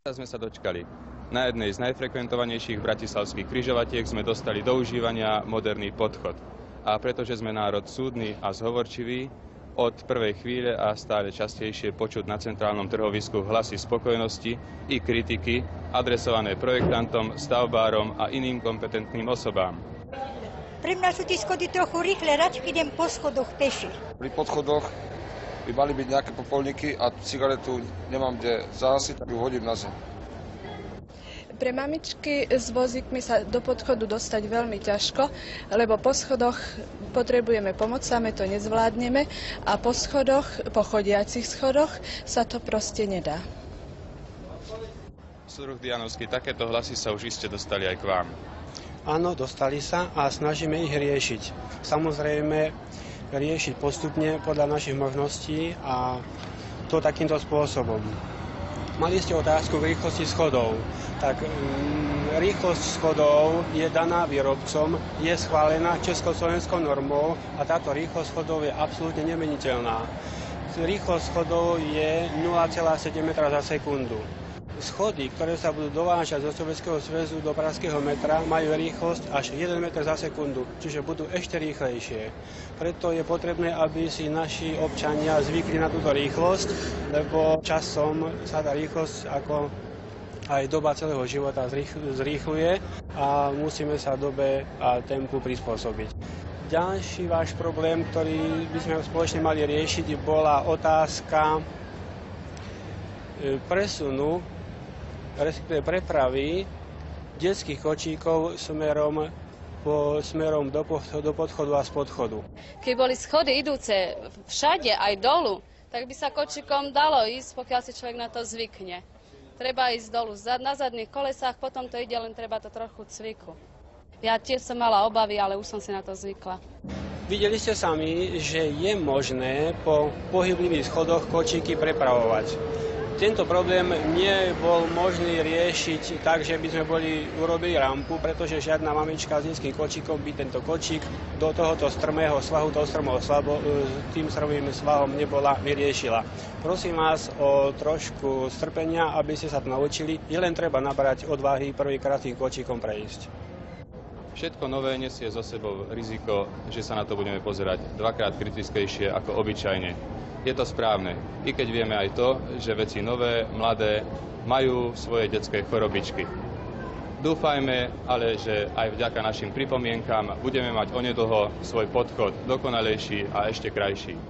Sme sa dočkali. Na jednej z najfrekventovanejších bratislavských križovatiek sme dostali do užívania moderný podchod. A pretože sme národ súdny a zhovorčivý, od prvej chvíle a stále častejšie počuť na centrálnom trhovisku hlasy spokojnosti i kritiky adresované projektantom, stavbárom a iným kompetentným osobám. Pre mňa sú tie schody trochu rýchle, radšej idem po schodoch peši. Pri podchodoch by mali byť nejaké popolníky a cigaretu nemám kde zahasiť, tak ju hodím na zem. Pre mamičky s vozíkmi sa do podchodu dostať veľmi ťažko, lebo po schodoch potrebujeme pomoc, same to nezvládneme a po schodoch, po chodiacich schodoch sa to proste nedá. Súdruh Dianovský, takéto hlasy sa už iste dostali aj k vám. Áno, dostali sa a snažíme ich riešiť. Samozrejme, riešiť postupne podľa našich možností a to takýmto spôsobom. Mali ste otázku k rýchlosti schodov. Tak rýchlosť schodov je daná výrobcom, je schválená československou normou a táto rýchlosť schodov je absolútne nemeniteľná. Rýchlosť schodov je 0,7 m za sekundu. Schody, ktoré sa budú dovážať zo Sovietskeho zväzu do pražského metra, majú rýchlosť až 1 m za sekundu, čiže budú ešte rýchlejšie. Preto je potrebné, aby si naši občania zvykli na túto rýchlosť, lebo časom sa tá rýchlosť ako aj doba celého života zrýchluje a musíme sa dobe a tempu prispôsobiť. Ďalší váš problém, ktorý by sme spoločne mali riešiť, bola otázka presunu, respektíve prepravy detských kočíkov smerom do podchodu a z podchodu. Keď boli schody idúce všade, aj dolu, tak by sa kočíkom dalo ísť, pokiaľ si človek na to zvykne. Treba ísť dolu na zadných kolesách, potom to ide, len treba to trochu cviku. Ja tiež som mala obavy, ale už som si na to zvykla. Videli ste sami, že je možné po pohyblivých schodoch kočíky prepravovať. Tento problém nebol možný riešiť tak, že by sme urobili rampu, pretože žiadna mamička s detským kočíkom by tento kočík do tohoto strmého svahu, tým strmým svahom vyriešila. Prosím vás o trošku strpenia, aby ste sa to naučili. Je len treba nabrať odvahy prvýkrát tým kočíkom prejsť. Všetko nové nesie so sebou riziko, že sa na to budeme pozerať dvakrát kritickejšie ako obyčajne. Je to správne, i keď vieme aj to, že veci nové, mladé, majú svoje detské chorobičky. Dúfajme ale, že aj vďaka našim pripomienkam budeme mať onedlho svoj podchod dokonalejší a ešte krajší.